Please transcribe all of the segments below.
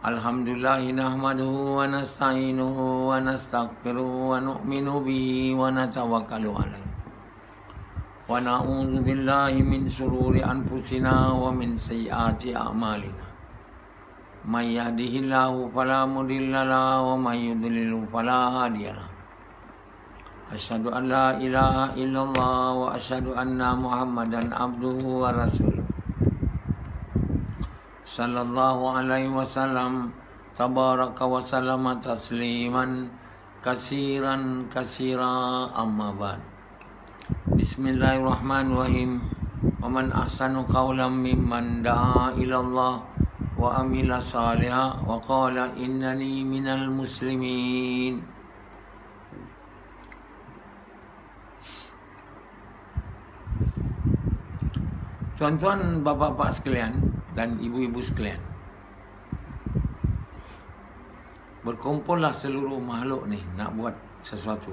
Alhamdulillah nahmaduhu wa nasta'inuhu wa nastaghfiruhu wa nu'minu bihi wa natawakkalu alaihi. Wa na'udzu billahi min shururi anfusina wa min sayyiati a'malina. May yahdihillahu fala mudilla lahu wa may yudlil fala hadiya lahu. Asyhadu an la ilaha illallah wa asyhadu anna Muhammadan abduhu wa rasuluh. Sallallahu alaihi wasallam tabaraka wa sallama tasliman kasiran kasira amma ba'd. Bismillahirrahmanirrahim. Wa man ahsanu qawlan mimman da'a ila Allah wa amila salihan wa qala innani minal muslimin. Tuan-tuan, bapa-bapa sekalian dan ibu-ibu sekalian, berkumpullah seluruh makhluk ni nak buat sesuatu.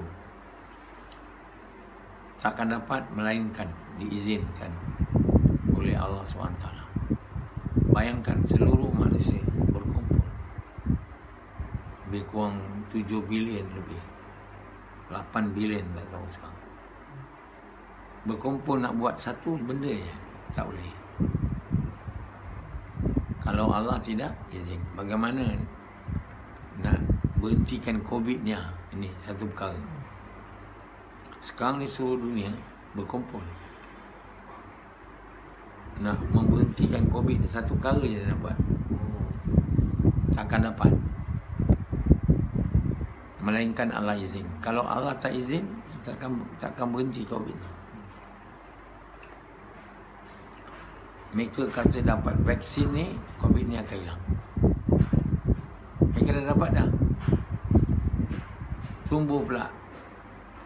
Takkan dapat melainkan diizinkan oleh Allah SWT. Bayangkan seluruh manusia berkumpul, lebih kurang 7 bilion lebih, 8 bilion tak tahu sekarang. Berkumpul nak buat satu benda je, tak boleh. Kalau Allah tidak izin, bagaimana nak berhentikan COVID-nya? Ini satu perkara. Sekarang ni seluruh dunia berkumpul nak memberhentikan COVID ni, satu perkara je nak buat. Takkan dapat melainkan Allah izin. Kalau Allah tak izin, takkan berhenti COVID ni. Mereka kata dapat vaksin ni, COVID ni akan hilang. Mereka dah dapat dah. Tumbuh pula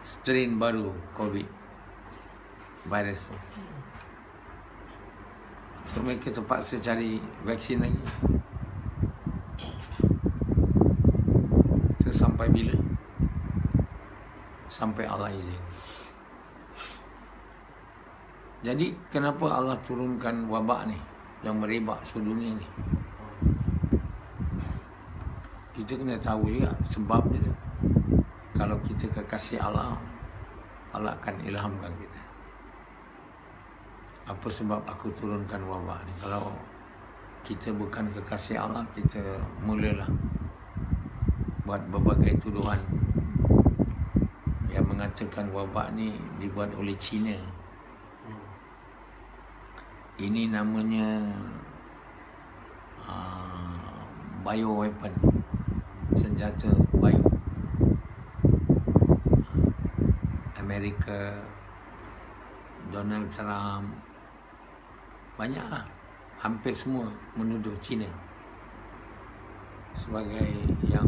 strain baru COVID virus. So mereka terpaksa cari vaksin lagi. So sampai bila? Sampai Allah izin. Jadi kenapa Allah turunkan wabak ni yang merebak seluruh dunia ni? Kita kena tahu juga sebab dia tu. Kalau kita kekasih Allah, Allah akan ilhamkan kita. Apa sebab aku turunkan wabak ni? Kalau kita bukan kekasih Allah, kita mulalah buat berbagai tuduhan yang mengatakan wabak ni dibuat oleh China. Ini namanya bioweapon, senjata bio. Amerika, Donald Trump, banyaklah, hampir semua menuduh China sebagai yang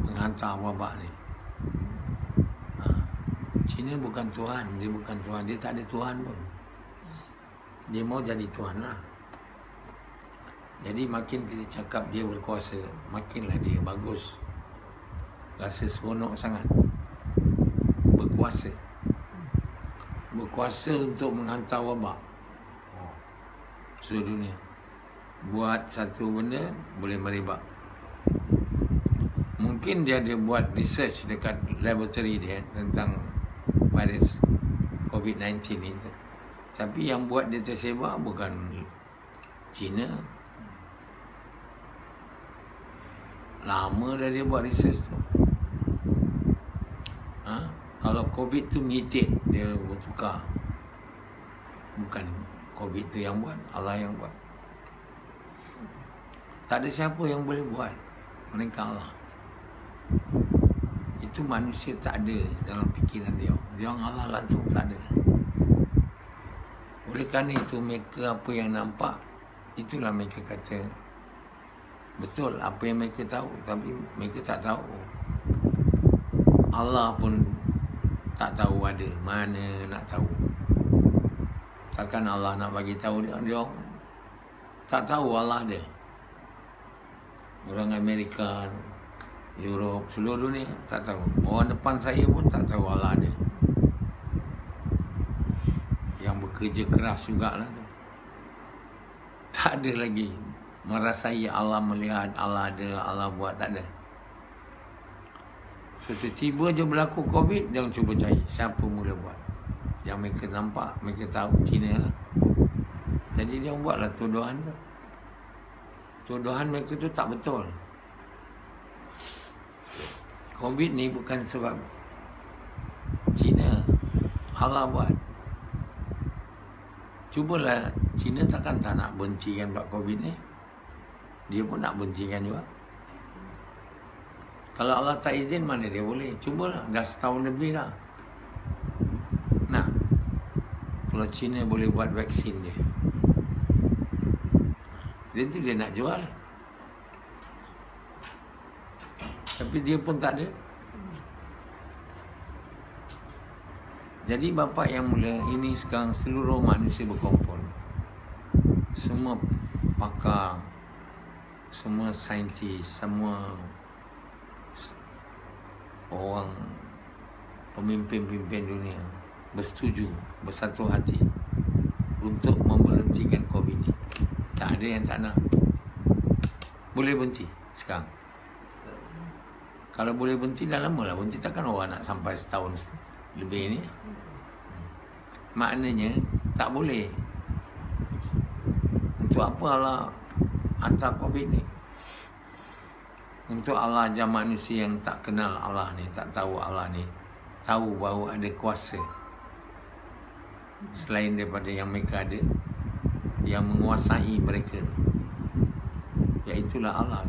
menghantar wabak ni. China bukan Tuhan, dia bukan Tuhan, dia tak ada Tuhan pun. Dia mau jadi Tuhan lah. Jadi makin kita cakap dia berkuasa, makinlah dia bagus. Rasa seronok sangat. Berkuasa. Berkuasa untuk menghantar wabak seluruh dunia. Buat satu benda, boleh merebak. Mungkin dia ada buat research dekat laboratory dia tentang virus COVID-19 itu. Tapi yang buat dia tersebar bukan China. Lama dah dia buat research tu. Kalau COVID tu mutate, dia bertukar. Bukan COVID tu yang buat, Allah yang buat. Tak ada siapa yang boleh buat melainkan Allah. Itu manusia tak ada dalam fikiran dia. Dia Allah langsung tak ada. Oleh kerana itu, mereka apa yang nampak, itulah mereka kata betul apa yang mereka tahu. Tapi mereka tak tahu. Allah pun tak tahu ada. Mana nak tahu? Takkan Allah nak bagi tahu dia tak tahu Allah ada. Orang Amerika, Europe, seluruh dunia tak tahu. Orang depan saya pun tak tahu Allah ada. Yang bekerja keras jugalah tu. Tak ada lagi merasai Allah melihat, Allah ada, Allah buat, tak ada. So tiba je berlaku COVID, dia cuba cari siapa mula buat. Yang mereka nampak, mereka tahu Cina lah. Jadi dia buatlah tuduhan tu. Tuduhan mereka tu tak betul. COVID ni bukan sebab Cina, Allah buat. Cubalah, Cina takkan tak nak bencikan buat COVID ni. Dia pun nak bencikan juga. Kalau Allah tak izin, mana dia boleh. Cubalah, dah setahun lebih dah. Nah, kalau Cina boleh buat vaksin dia, tu dia nak jual. Tapi dia pun tak ada. Jadi bapa yang mula ini sekarang seluruh manusia berkumpul. Semua pakar, semua saintis, semua orang pemimpin-pemimpin dunia bersetuju, bersatu hati untuk memberhentikan COVID ni. Tak ada yang tak nak. Boleh berhenti sekarang. Kalau boleh berhenti, dah lama lah berhenti. Takkan orang nak sampai setahun lebih ni. Maknanya tak boleh. Untuk apa Allah hantar COVID ni? Untuk Allah ajar manusia yang tak kenal Allah ni, tak tahu Allah ni, tahu bahawa ada kuasa selain daripada yang mereka ada, yang menguasai mereka, iaitulah Allah.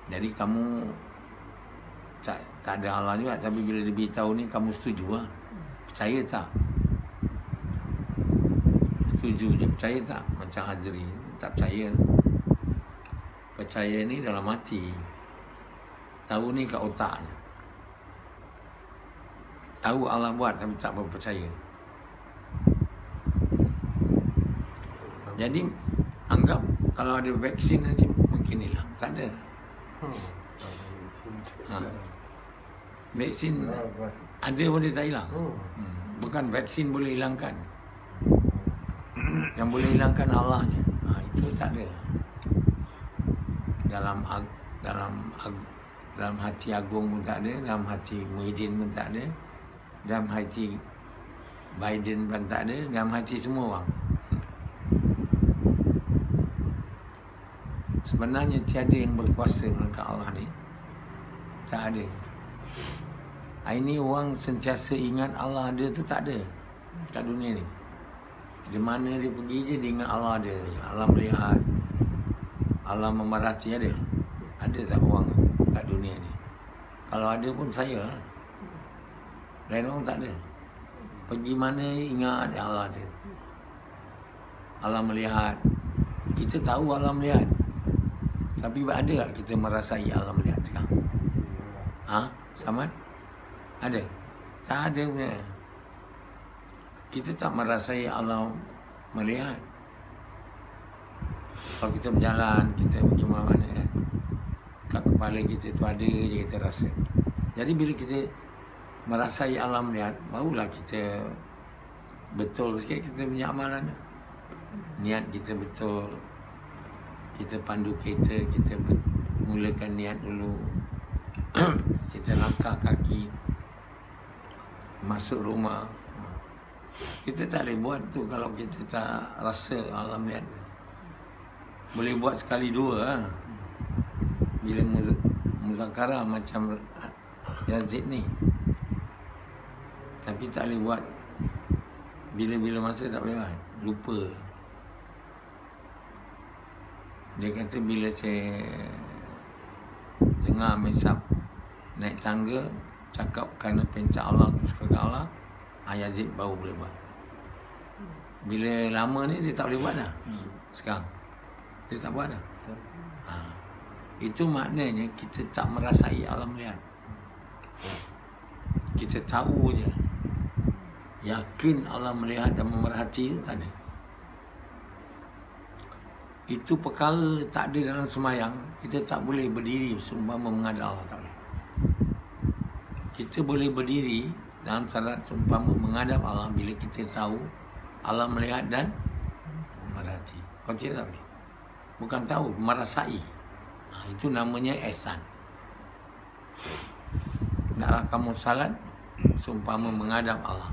Jadi kamu tak ada Allah juga, tapi bila dia beritahu ni, kamu setuju lah. Percaya tak? Setuju je, percaya tak? Macam Azri, tak percaya. Percaya ni dalam hati. Tahu ni kat otaknya. Tahu Allah buat tapi tak berpercaya. Jadi anggap kalau ada vaksin nanti mungkin hilang. Tak ada. Vaksin ada pun dia tak hilang. Bukan vaksin boleh hilangkan. Yang boleh hilangkan Allahnya. Itu tak ada. Dalam hati Agung pun tak ada, dalam hati Muhyiddin pun tak ada, dalam hati Biden pun tak ada, dalam hati semua orang. Sebenarnya tiada yang berkuasa melainkan Allah ni. Tak ada. Ini orang sentiasa ingat Allah ada tu tak ada kat dunia ni. Di mana dia pergi je dia ingat Allah ada. Allah melihat, Allah memerhati, ada. Ada tak orang kat dunia ni? Kalau ada pun saya lah. Lain orang tak ada. Pergi mana ingat Allah ada. Allah melihat. Kita tahu Allah melihat. Tapi ada tak kita merasai Allah melihat sekarang? Samad? Ada? Tak ada punya. Kita tak merasai Allah melihat. Kalau kita berjalan, kita pergi mana-mana kan, kat kepala kita tu ada je kita rasa. Jadi bila kita merasai Allah melihat, barulah kita betul sikit kita punya amalan. Niat kita betul. Kita pandu kereta, kita mulakan niat dulu. Kita langkah kaki masuk rumah. Kita tak boleh buat tu kalau kita tak rasa Allah melihat. Boleh buat sekali dua bila muzakarah macam Yazid ni. Tapi tak boleh buat bila-bila masa, tak boleh buat. Lupa. Dia kata bila saya dengar mesap naik tangga cakap kerana pencak Allah tu suka kat Allah, Yazid baru boleh buat. Bila lama ni dia tak boleh buat dah. Sekarang dia tak buat dah. Itu maknanya kita tak merasai Allah melihat. Kita tahu je, yakin Allah melihat dan memerhati, tak ada. Itu perkara tak ada dalam semayang. Kita tak boleh berdiri seumpama menghadap Allah, tak boleh. Kita boleh berdiri dalam salat seumpama menghadap Allah bila kita tahu Allah melihat dan mendapati. Kau tidak tahu? Bukan tahu, merasai. Itu namanya ihsan. Tidaklah kamu salat seumpama menghadap Allah.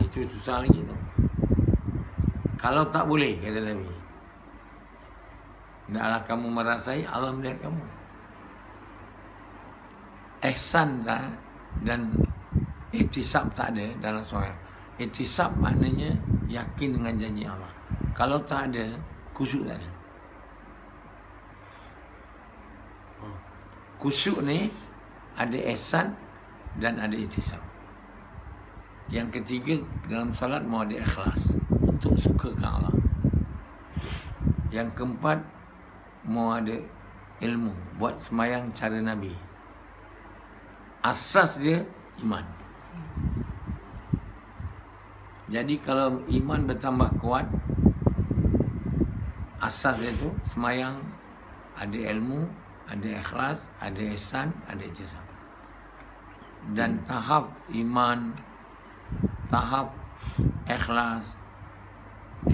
Itu susah lagi tu. Kalau tak boleh, kata Nabi, tidaklah kamu merasai Allah melihat kamu. Ihsan dan ihtisab tak ada dalam soal. Ihtisab maknanya yakin dengan janji Allah. Kalau tak ada, khusyuk tak ada. Khusyuk ni ada ihsan dan ada ihtisab. Yang ketiga, dalam salat mau ada ikhlas untuk sukakan Allah. Yang keempat, mau ada ilmu, buat semayang cara Nabi. Asas dia iman. Jadi kalau iman bertambah kuat, asas dia tu semayang ada ilmu, ada ikhlas, ada ihsan, ada ihtisab. Dan tahap iman, tahap ikhlas,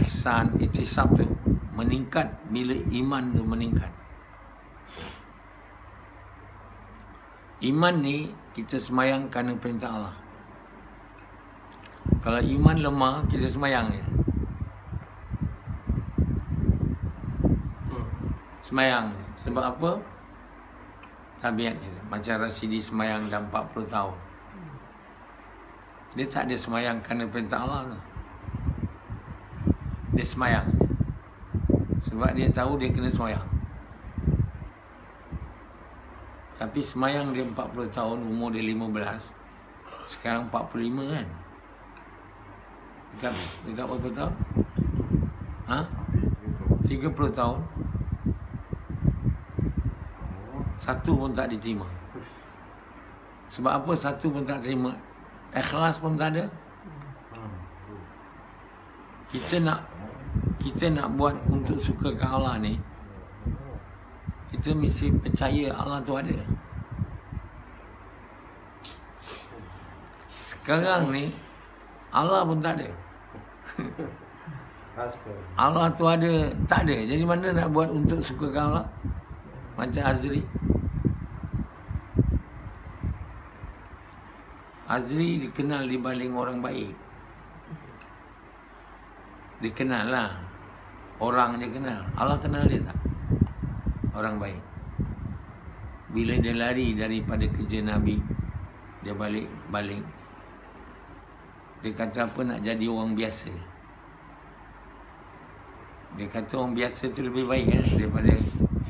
ihsan, ihtisab tu meningkat bila iman tu meningkat. Iman ni kita semayang kerana perintah Allah. Kalau iman lemah, kita semayang je. Semayang. Sebab apa? Tabiat dia. Macam Rasidi semayang dah 40 tahun. Dia tak ada semayang kerana perintah Allah tu. Dia semayang. Sebab dia tahu dia kena semayang. Tapi semayang dia 40 tahun, umur dia 15. Sekarang 45 kan? Dekat berapa tahun? 30 tahun. Satu pun tak diterima. Sebab apa satu pun tak terima? Ikhlas pun tak ada. Kita nak buat untuk sukakan Allah ni, kita mesti percaya Allah tu ada. Sekarang ni Allah pun tak ada. Allah tu ada, tak ada. Jadi mana nak buat untuk sukakan Allah? Macam Azri. Azri dikenal di balik orang baik. Dikenal lah. Orang dia kenal. Allah kenal dia tak? Orang baik. Bila dia lari daripada kerja Nabi, dia balik. Dia kata apa, nak jadi orang biasa. Dia kata orang biasa tu lebih baik daripada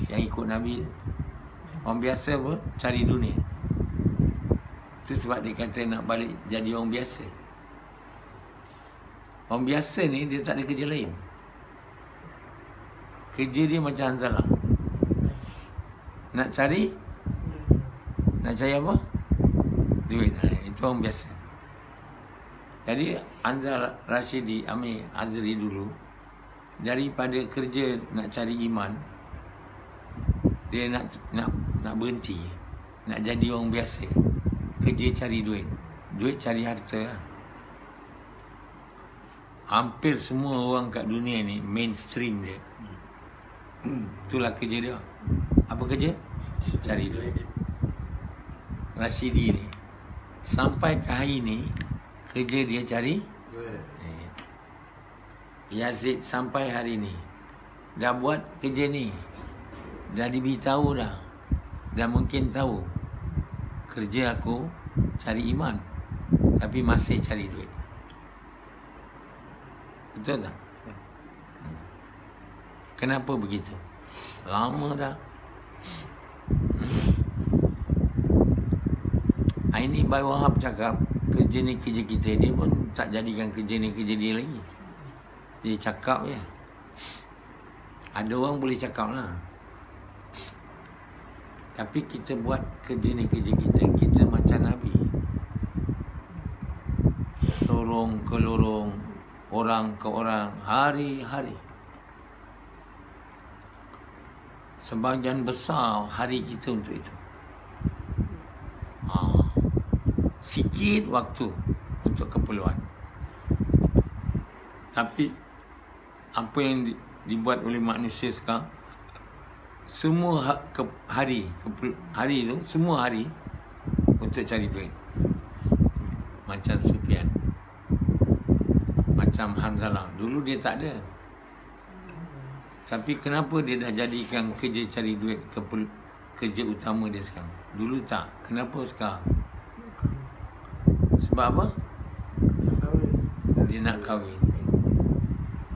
yang ikut Nabi. Orang biasa apa? Cari dunia. Itu sebab dia kata nak balik jadi orang biasa. Orang biasa ni dia tak ada kerja lain. Kerja dia macam Hanzalah. Nak cari apa? Duit. Itu orang biasa. Jadi Hanzalah Rashidi Amir Azri dulu, daripada kerja nak cari iman, dia nak berhenti, nak jadi orang biasa. Kerja cari duit, duit cari harta. Hampir semua orang kat dunia ni mainstream dia. Itulah kerja dia. Apa kerja? Cari duit. Rashidi ni sampai ke hari ni kerja dia cari duit. Yazid sampai hari ni dah buat kerja ni, dah diberitahu dah mungkin tahu kerja aku cari iman, tapi masih cari duit. Betul tak? Kenapa begitu? Lama dah. Ini Bayi Wahab cakap kerja ni kerja kita. Dia pun tak jadikan kerja ni kerja dia lagi. Dia cakap je. Ada orang boleh cakap lah. Tapi kita buat kerja ni kerja kita. Kita macam Nabi. Lorong ke lorong, orang ke orang, hari-hari. Sebahagian besar hari kita untuk itu. Sikit waktu untuk keperluan. Tapi apa yang dibuat oleh manusia sekarang, semua hari tu, semua hari untuk cari duit. Macam Sufyan, macam Hanzalah. Dulu dia tak ada. Tapi kenapa dia dah jadikan kerja cari duit kerja utama dia sekarang? Dulu tak. Kenapa sekarang? Sebab apa? Dia nak kahwin.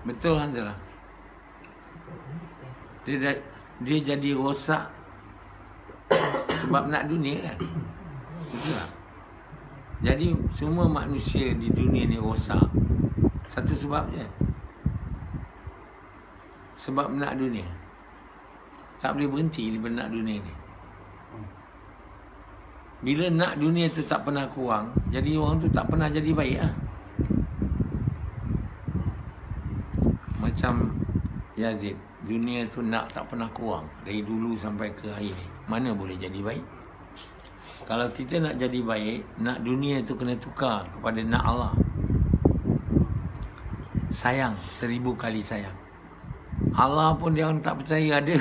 Betul Hanzalah? Dia jadi rosak sebab nak dunia kan? Betul tak? Jadi semua manusia di dunia ni rosak. Satu sebab je. Sebab nak dunia. Tak boleh berhenti daripada nak dunia ni. Bila nak dunia tu tak pernah kurang, jadi orang tu tak pernah jadi baik lah. Macam Yazid, dunia tu nak tak pernah kurang dari dulu sampai ke akhir ni. Mana boleh jadi baik? Kalau kita nak jadi baik, nak dunia tu kena tukar kepada nak Allah. Sayang, 1000 kali sayang. Allah pun dia orang tak percaya ada.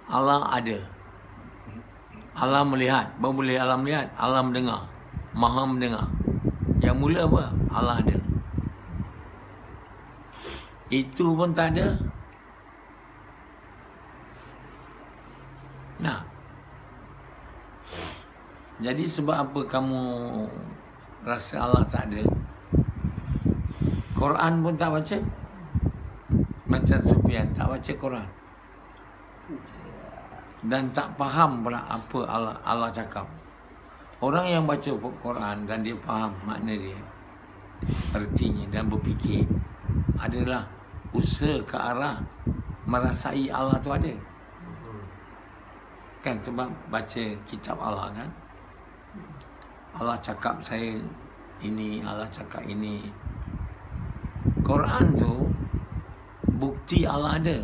Allah ada. Allah melihat. Baru boleh Allah melihat. Allah mendengar. Maha mendengar. Yang mula apa? Allah ada. Itu pun tak ada. Nah. Jadi sebab apa kamu rasa Allah tak ada? Quran pun tak baca. Macam Sufyan tak baca Quran. Dan tak faham pula apa Allah cakap. Orang yang baca Quran dan dia faham makna dia, artinya dan berfikir, adalah usaha ke arah merasai Allah tu ada. Kan sebab baca kitab Allah kan. Allah cakap saya ini, Allah cakap ini. Quran tu bukti Allah ada.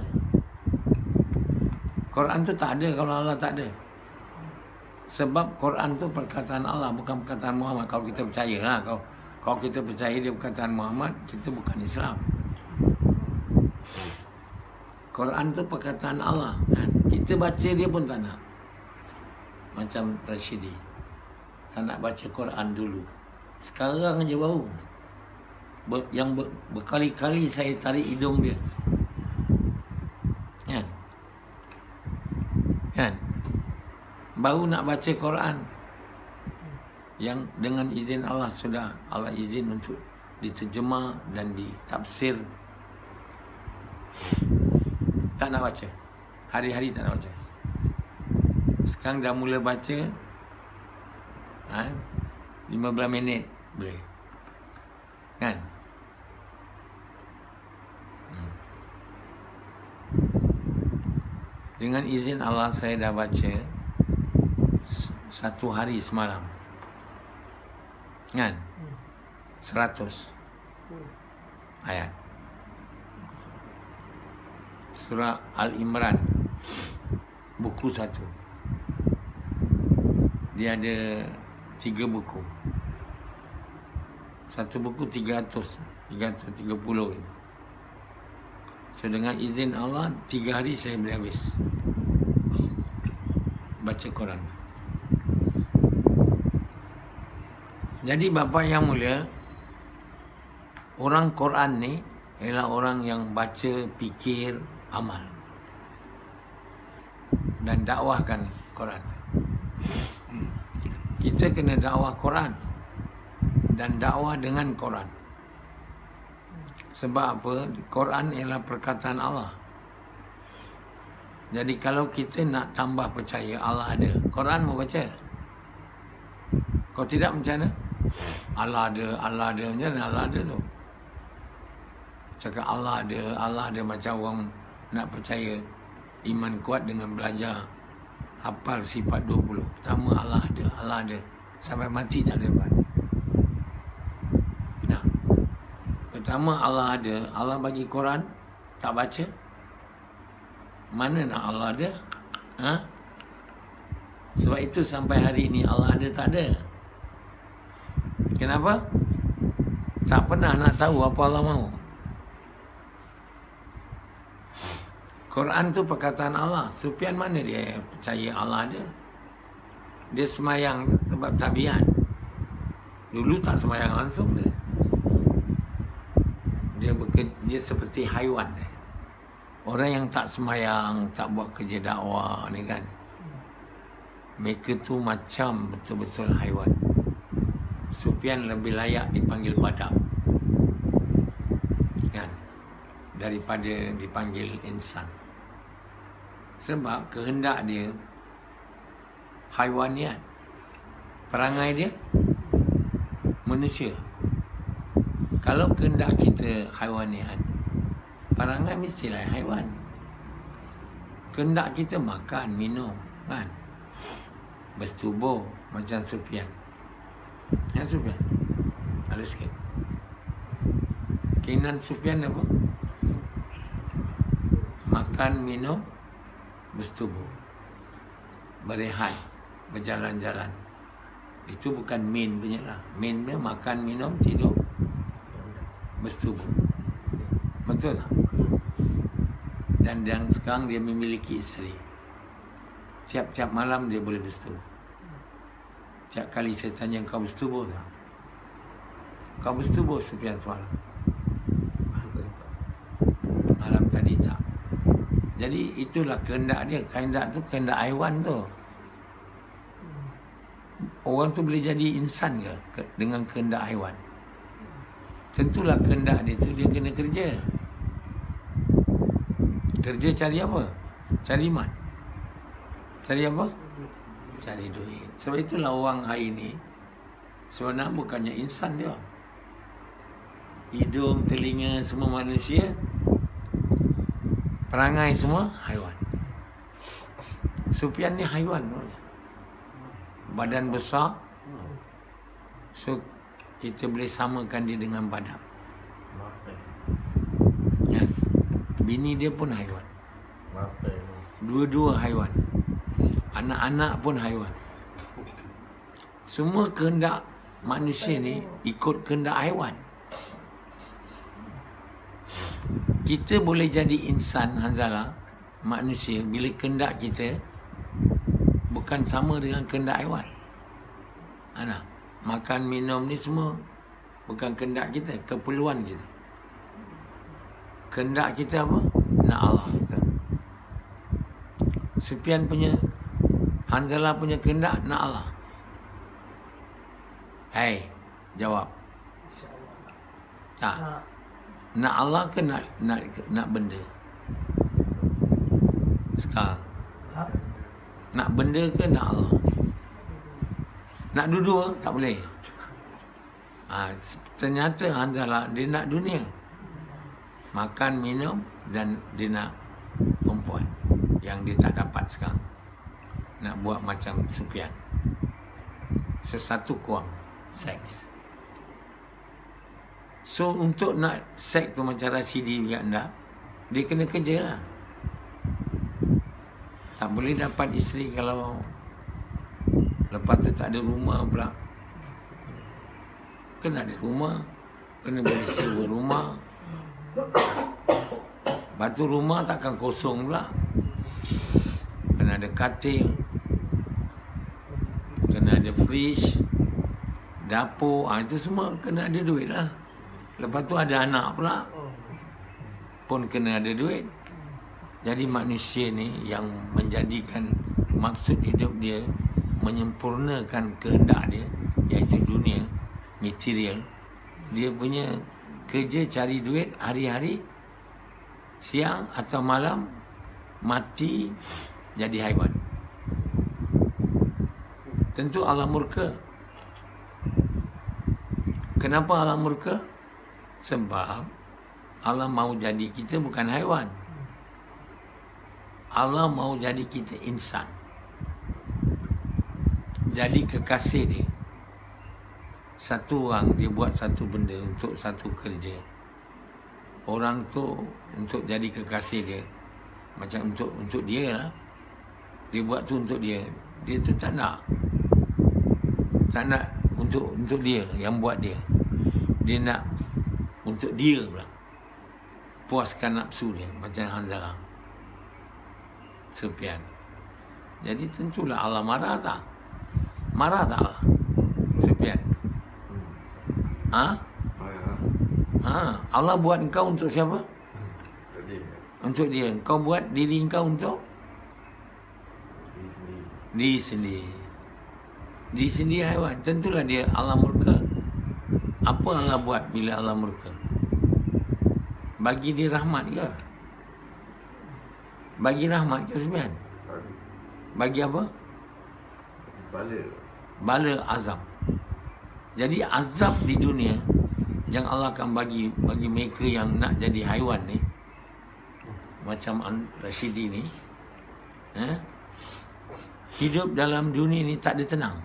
Quran tu tak ada kalau Allah tak ada. Sebab Quran tu perkataan Allah, bukan perkataan Muhammad. Kalau kita percaya lah, kalau kita percaya dia perkataan Muhammad, kita bukan Islam. Quran tu perkataan Allah kan? Kita baca dia pun tak nak. Macam Rashidi tak nak baca Quran dulu. Sekarang aja baru berkali-kali saya tarik hidung dia. Kan? Baru nak baca Quran yang dengan izin Allah sudah Allah izin untuk diterjemah dan ditafsir. Tak nak baca. Hari-hari tak nak baca. Sekarang dah mula baca 15 minit boleh. Kan? Dengan izin Allah saya dah baca 1 hari semalam. Kan? 100 ayat. Surah Al-Imran, buku 1. Dia ada 3 buku. Satu buku 330 gitu. So dengan izin Allah 3 hari saya boleh habis baca Quran. Jadi bapa yang mulia, orang Quran ni ialah orang yang baca, fikir, amal dan dakwahkan Quran. Kita kena dakwah Quran dan dakwah dengan Quran. Sebab apa? Quran ialah perkataan Allah. Jadi kalau kita nak tambah percaya Allah ada, Quran mau baca. Kalau tidak macam mana? Allah ada macam mana Allah ada tu? Cakap Allah ada macam orang nak percaya iman kuat dengan belajar hafal sifat 20. Pertama Allah ada. Sampai mati tak ada dapat. Nah. Pertama Allah ada, Allah bagi Quran, tak baca. Mana nak Allah ada? Sebab itu sampai hari ini Allah ada tak ada. Kenapa? Tak pernah nak tahu apa Allah mahu. Quran tu perkataan Allah. Sufyan mana dia percaya Allah dia? Dia semayang sebab tabiat. Dulu tak semayang langsung dia. Dia seperti haiwan. Orang yang tak semayang, tak buat kerja dakwah ni kan, mereka tu macam betul-betul haiwan. Sufyan lebih layak dipanggil badak, kan, daripada dipanggil insan. Sebab kehendak dia haiwaniat, perangai dia manusia. Kalau kehendak kita haiwaniat, perangai mestilah haiwan. Kehendak kita makan, minum, kan, bersetubuh macam Sufyan. Ya, Sufyan ada sikit. Keinginan Sufyan apa? Makan, minum, bersetubuh, berehat, berjalan-jalan. Itu bukan main punya lah. Main dia makan, minum, tidur, bersetubuh. Betul tak? Dan sekarang dia memiliki isteri. Tiap-tiap malam dia boleh bersetubuh. Tiap kali saya tanya, kau bersetubuh tak? Kau bersetubuh Sufyan semalam? Malam tadi tak. Jadi itulah kehendak dia. Kehendak tu kehendak haiwan tu. Orang tu boleh jadi insan ke dengan kehendak haiwan? Tentulah kehendak dia tu, dia kena kerja. Kerja cari apa? Cari iman. Cari apa? Cari duit. Sebab itulah orang hari ni sebenarnya bukannya insan dia. Hidung, telinga semua manusia, perangai semua haiwan. Sufyan ni haiwan. Badan besar. So kita boleh samakan dia dengan badak. Ya. Bini dia pun haiwan. Dua-dua haiwan. Anak-anak pun haiwan. Semua kehendak manusia ni ikut kehendak haiwan. Kita boleh jadi insan, Hanzala, manusia, bila kehendak kita bukan sama dengan kehendak haiwan. Ana, makan, minum ni semua bukan kehendak kita, keperluan kita. Kehendak kita apa? Nak Allah. Sufyan punya, Hanzala punya kehendak nak Allah. Hai, jawab. Tak. Nak Allah ke nak benda? Sekarang. Nak benda ke nak Allah? Nak dua-dua tak boleh. Ternyata Hanzala dia nak dunia. Makan, minum, dan dia nak perempuan yang dia tak dapat sekarang. Nak buat macam Sufyan. Sesatu kurang, seks. So untuk nak seks tu macam Rasidi biar anda, dia kena kerja lah. Tak boleh dapat isteri kalau lepas tu tak ada rumah pula. Kena ada rumah, kena boleh sewa rumah. Lepas tu rumah takkan kosong pula. Kena ada katil, kena ada fridge, dapur, itu semua kena ada duit lah. Lepas tu ada anak pula, pun kena ada duit. Jadi manusia ni yang menjadikan maksud hidup dia, menyempurnakan kehendak dia, iaitu dunia, material. Dia punya kerja cari duit hari-hari, siang atau malam, mati jadi haiwan. Tentu Allah murka. Kenapa Allah murka? Sebab Allah mahu jadi kita bukan haiwan. Allah mahu jadi kita insan. Jadi kekasih dia. Satu orang dia buat satu benda untuk satu kerja. Orang tu untuk jadi kekasih dia, macam untuk dia lah. Dia buat tu untuk dia. Dia tu tak nak untuk dia yang buat dia. Dia nak untuk dia pula, puaskan nafsu dia. Macam Hanzala, Sufyan. Jadi tentulah Allah marah tak? Marah tak Allah? Sufyan. Allah buat engkau untuk siapa? Untuk dia. Kau buat diri engkau untuk diri sendiri. Diri sendiri haiwan. Tentulah dia Allah murka. Apa Allah buat bila Allah murka? Bagi dia rahmat ke? Bagi rahmat ke Sufyan? Bagi apa? Bala azab. Jadi azab di dunia yang Allah akan bagi mereka yang nak jadi haiwan ni, macam Rashidi ni, hidup dalam dunia ni tak ada tenang.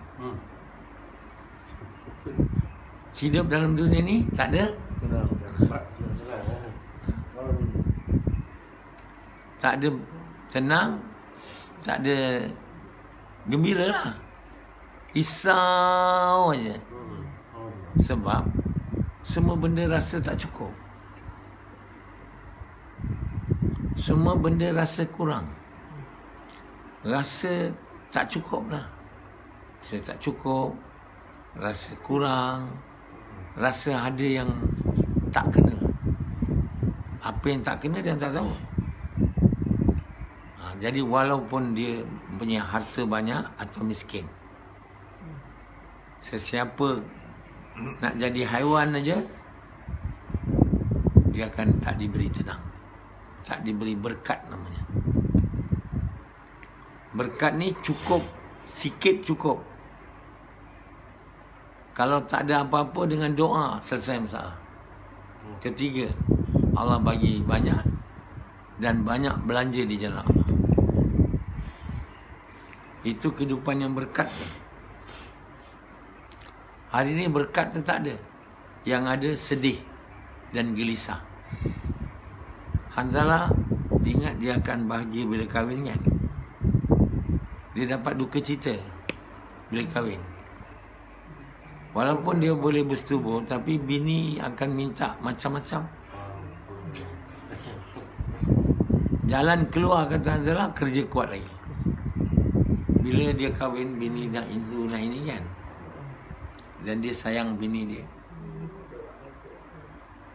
Hidup dalam dunia ni tak ada tenang, tak ada gembira lah. Risau aja. Sebab semua benda rasa tak cukup. Semua benda rasa kurang. Rasa tak cukup lah. Rasa tak cukup, rasa kurang, rasa ada yang tak kena. Apa yang tak kena dia tak tahu. Jadi walaupun dia punya harta banyak atau miskin, sesiapa nak jadi haiwan aja, dia akan tak diberi tenang, tak diberi berkat namanya. Berkat ni cukup, sikit cukup. Kalau tak ada apa-apa, dengan doa selesai masalah. Ketiga, Allah bagi banyak dan banyak belanja di jalan Allah. Itu kehidupan yang berkat. Hari ini berkat tu tak ada. Yang ada sedih dan gelisah. Hanzalah ingat dia akan bahagia bila kahwin kan. Dia dapat duka cita bila kahwin. Walaupun dia boleh bersetubuh, tapi bini akan minta macam-macam. Jalan keluar kata Hanzalah, kerja kuat lagi. Bila dia kahwin, bini nak itu nak ini kan. Dan dia sayang bini dia.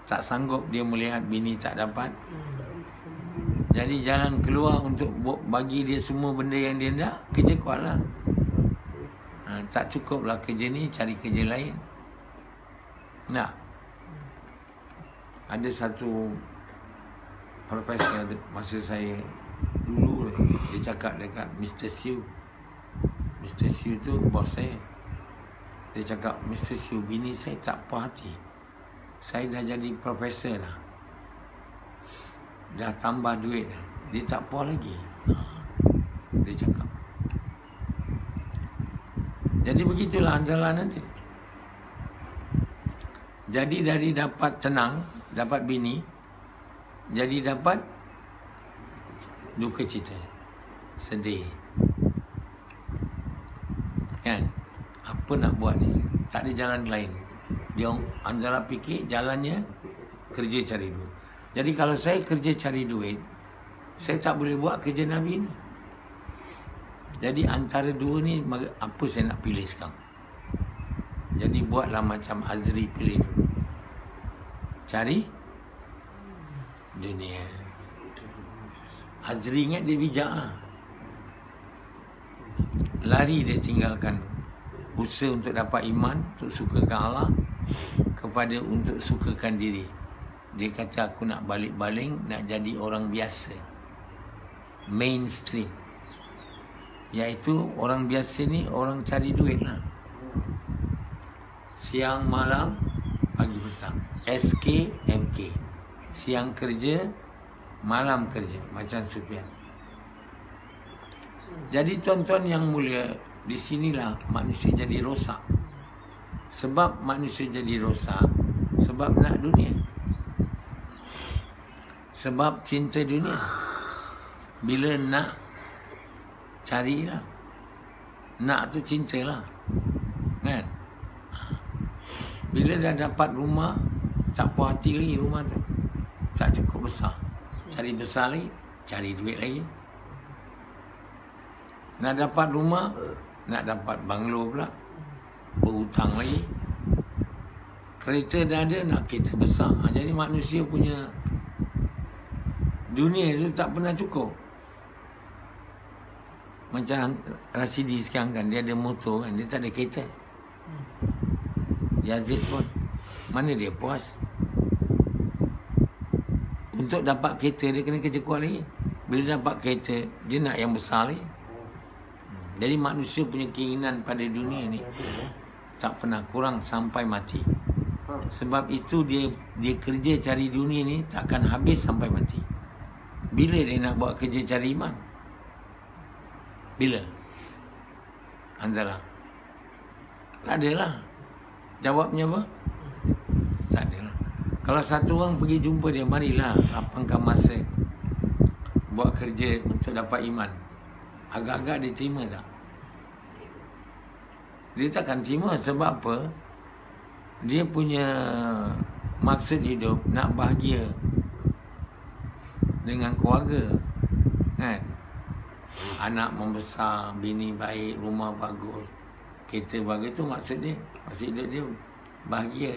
Tak sanggup dia melihat bini tak dapat. Jadi jalan keluar untuk bagi dia semua benda yang dia nak, kerja kuat lah. Tak cukup lah kerja ni, cari kerja lain. Nah, ada satu profesor masa saya dulu, dia cakap dekat Mr. Siu. Mr. Siu tu bos saya. Dia cakap, Mr. Siu, bini saya tak puas hati. Saya dah jadi profesor dah. Dah tambah duit dah. Dia tak puas lagi. Dia cakap. Jadi begitulah Hanzalah nanti. Jadi dari dapat tenang, dapat bini, jadi dapat duka cita, sedih. Kan? Apa nak buat ni? Tak ada jalan lain. Dia Hanzalah fikir jalannya kerja cari duit. Jadi kalau saya kerja cari duit, saya tak boleh buat kerja Nabi ni. Jadi antara dua ni, apa saya nak pilih sekarang? Jadi buatlah macam Azri pilih dulu. Cari dunia. Azri ingat dia bijak lah. Lari dia tinggalkan usaha untuk dapat iman, untuk sukakan Allah, kepada untuk sukakan diri. Dia kata, aku nak balik-baling, nak jadi orang biasa, mainstream. Iaitu orang biasa ni orang cari duit lah. Siang malam, pagi petang. SKMK. Siang kerja, malam kerja. Macam Sufyan. Jadi tuan-tuan yang mulia, di sinilah manusia jadi rosak. Sebab manusia jadi rosak, sebab nak dunia. Sebab cinta dunia. Bila nak, carilah. Nak tu cintalah. Kan? Bila dah dapat rumah, tak puas hati lagi rumah tu. Tak cukup besar. Cari besar lagi, cari duit lagi. Nak dapat rumah, nak dapat banglo pula, berhutang lagi. Kereta dah ada, nak kereta besar. Jadi manusia punya dunia tu tak pernah cukup. Macam Rasidi sekarang kan, dia ada motor kan, dia tak ada kereta. Yazid pun, mana dia puas? Untuk dapat kereta, dia kena kerja kuat lagi. Bila dapat kereta, dia nak yang besar lagi. Jadi manusia punya keinginan pada dunia ni tak pernah kurang sampai mati. Sebab itu dia kerja cari dunia ni takkan habis sampai mati. Bila dia nak buat kerja cari iman? Bila? Antara. Tak adalah. Jawabnya apa? Tak adalah. Kalau satu orang pergi jumpa dia, marilah lapangkan masa buat kerja untuk dapat iman. Agak-agak dia terima tak? Dia takkan terima. Sebab apa? Dia punya maksud hidup nak bahagia dengan keluarga, kan? Anak membesar, bini baik, rumah bagus, kereta bagus. Itu maksud dia. Maksud dia bahagia.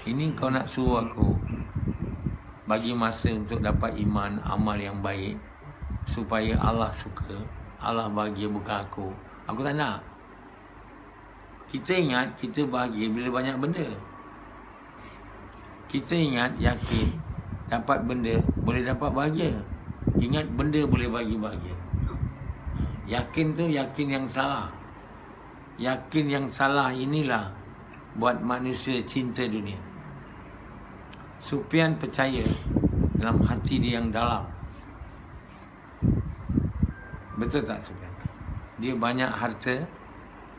Ini kau nak suruh aku bagi masa untuk dapat iman, amal yang baik, supaya Allah suka, Allah bahagia, bukan aku. Aku tak nak. Kita ingat kita bahagia bila banyak benda. Kita ingat, yakin dapat benda boleh dapat bahagia. Ingat benda boleh bagi bahagia. Yakin tu yakin yang salah. Yakin yang salah inilah buat manusia cinta dunia. Sufyan percaya dalam hati dia yang dalam. Betul tak Sufyan? Dia banyak harta,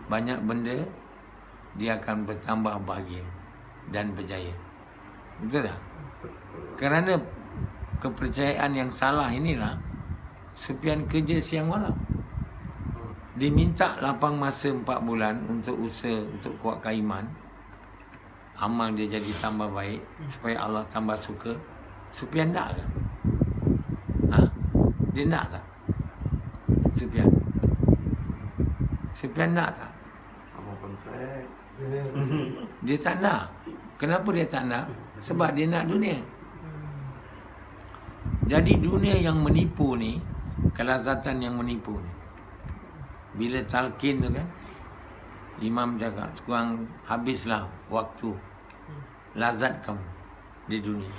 banyak benda, dia akan bertambah bahagia dan berjaya. Betul tak? Kerana kepercayaan yang salah inilah Sufyan kerja siang malam. Dia minta lapang masa 4 bulan untuk usaha, untuk kuatkan iman. Amal dia jadi tambah baik, supaya Allah tambah suka. Sufyan nak ke? Ha? Dia nak tak? Sufyan nak tak? Dia tak nak. Kenapa dia tak nak? Sebab dia nak dunia. Jadi dunia yang menipu ni, kelazatan yang menipu ni, bila talqin tu kan, imam cakap, kurang habislah waktu lazat kamu di dunia,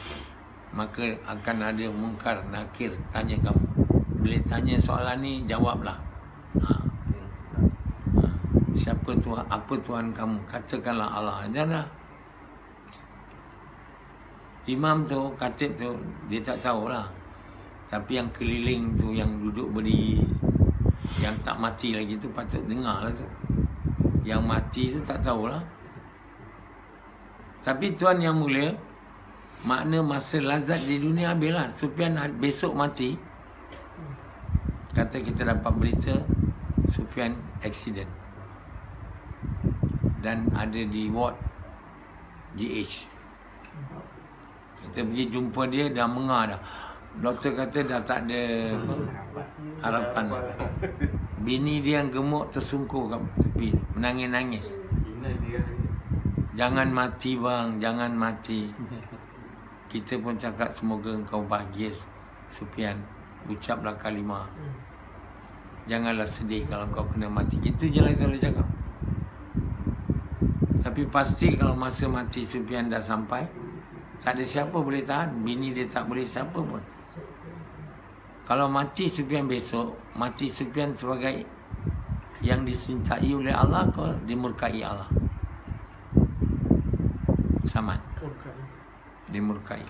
maka akan ada mungkar nakir tanya kamu. Bila tanya soalan ni, jawablah. Siapa Tuhan, apa Tuhan kamu? Katakanlah Allah. Janganlah. Imam tu, khatib tu, dia tak tahulah. Tapi yang keliling tu, yang duduk berdiri, yang tak mati lagi tu patut dengar lah tu. Yang mati tu tak tahulah. Tapi Tuan yang mulia, makna masa lazat di dunia habislah. Sufyan besok mati. Kata kita dapat berita Sufyan accident dan ada di ward GH. Kita pergi jumpa dia, dah mengar dah. Doktor kata dah tak ada harapan. Bini dia yang gemuk tersungkur kat tepi, menangis-nangis. Jangan mati bang, jangan mati. Kita pun cakap semoga engkau bahagia Sufyan. Ucaplah kalimah. Janganlah sedih kalau kau kena mati. Itu je lah kalau cakap. Tapi pasti kalau masa mati Sufyan dah sampai, tak ada siapa boleh tahan. Bini dia tak boleh, siapa pun. Kalau mati Sufyan besok, mati Sufyan sebagai yang dicintai oleh Allah, kau dimurkai Allah. Sama. Dimurkai.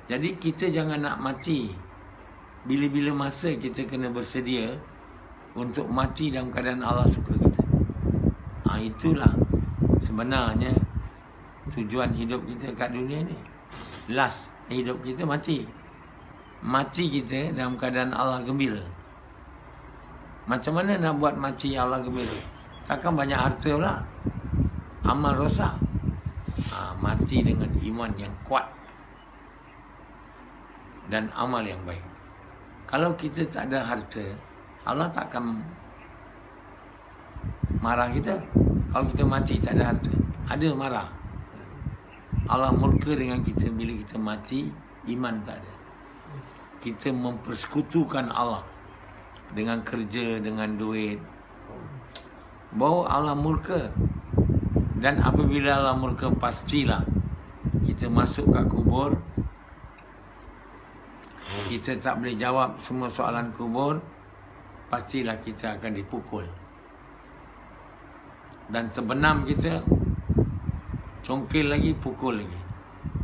Jadi kita jangan nak mati. Bila-bila masa kita kena bersedia untuk mati dalam keadaan Allah suka kita. Itulah sebenarnya tujuan hidup kita kat dunia ni. Last hidup kita mati. Mati kita dalam keadaan Allah gembira. Macam mana nak buat mati Allah gembira? Takkan banyak harta pula. Amal rosak. Mati dengan iman yang kuat dan amal yang baik. Kalau kita tak ada harta, Allah tak akan marah kita. Kalau kita mati tak ada harta, ada marah. Allah murka dengan kita bila kita mati, iman tak ada. Kita mempersekutukan Allah dengan kerja, dengan duit, bahawa Allah murka. Dan apabila Allah murka, pastilah kita masuk kat kubur, kita tak boleh jawab semua soalan kubur, pastilah kita akan dipukul. Dan terbenam kita, congkil lagi, pukul lagi.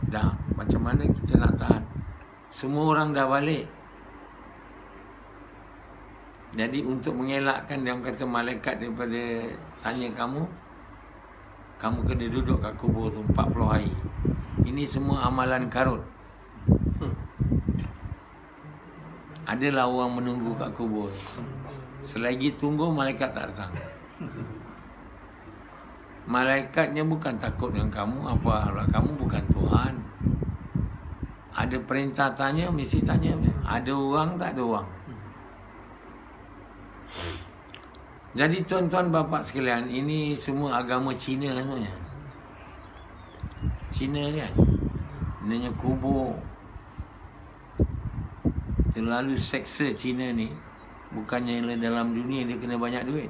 Dah, macam mana kita nak tahan? Semua orang dah balik. Jadi untuk mengelakkan, dia kata malaikat daripada tanya kamu kena duduk kat kubur tu 40 hari. Ini semua amalan karut. Adalah orang menunggu kat kubur. Selagi tunggu, malaikat tak datang. Malaikatnya bukan takut dengan kamu, apa kamu bukan Tuhan. Ada perintah tanya, mesti tanya. Ada orang, tak ada orang. Jadi tuan-tuan bapa sekalian, ini semua agama Cina semuanya. Cina kan, namanya kubur. Terlalu seksa Cina ni. Bukannya dalam dunia dia kena banyak duit.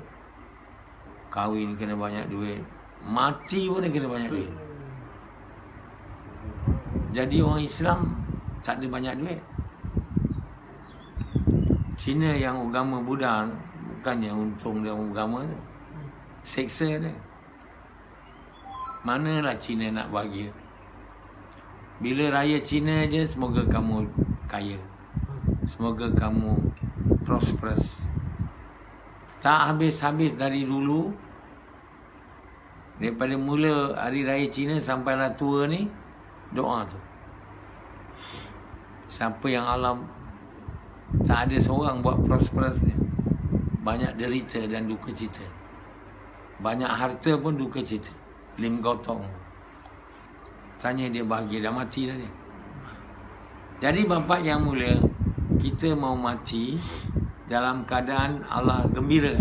Kahwin kena banyak duit, mati pun dia kena banyak duit. Jadi orang Islam tak ada banyak duit. Cina yang agama Buddha, bukannya untung dia agama tu, seksa dia. Manalah Cina nak bahagia? Bila raya Cina je, semoga kamu kaya, semoga kamu prosperous. Tak habis-habis dari dulu. Daripada mula hari raya Cina sampailah tua ni, doa tu. Siapa yang alam tak ada seorang buat prosperous ni, banyak derita dan duka cita. Banyak harta pun duka cita. Lim Gotong, tanya dia bahagia, dah mati dah dia. Jadi bapa yang mulia, kita mau mati dalam keadaan Allah gembira.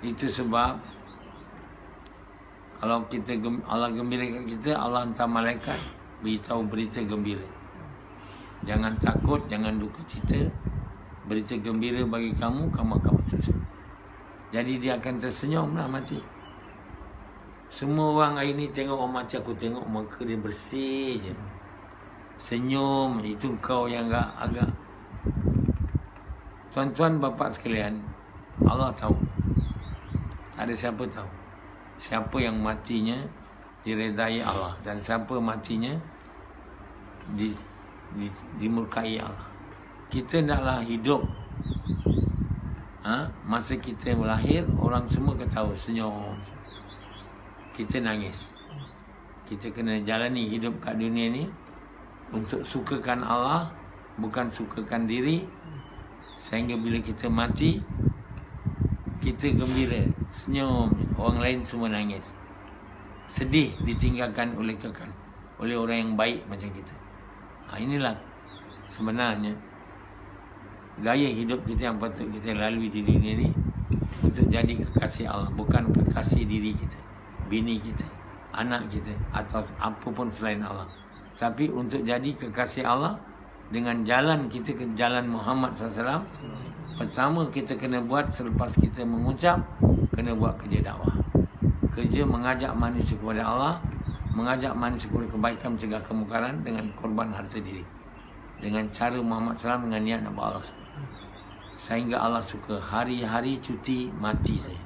Itu sebab kalau kita Allah gembirakan kita, Allah hantar malaikat beritahu berita gembira. Jangan takut, jangan duka cita. Berita gembira bagi kamu, kamu akan masuk surga. Jadi dia akan tersenyum lah mati. Semua orang hari ni tengok orang mati, aku tengok muka dia bersih je, senyum. Itu kau yang agak. Tuan-tuan bapa sekalian, Allah tahu. Tak ada siapa tahu siapa yang matinya diredai Allah dan siapa matinya dimurkai Allah. Kita naklah hidup, masa kita lahir, orang semua ketawa, senyum. Kita nangis. Kita kena jalani hidup kat dunia ni untuk sukakan Allah, bukan sukakan diri. Sehingga bila kita mati, kita gembira, senyum, orang lain semua nangis. Sedih ditinggalkan oleh orang yang baik macam kita. Inilah sebenarnya gaya hidup kita yang patut kita lalui di dunia ni, untuk jadi kekasih Allah, bukan kekasih diri kita, bini kita, anak kita, atau apapun selain Allah. Tapi untuk jadi kekasih Allah dengan jalan kita ke jalan Muhammad SAW. Pertama kita kena buat selepas kita mengucap, kena buat kerja dakwah. Kerja mengajak manusia kepada Allah, mengajak manusia kepada kebaikan, mencegah kemungkaran dengan korban harta diri. Dengan cara Muhammad SAW, dengan niat nak Allah. Sehingga Allah suka hari-hari cuti mati saya.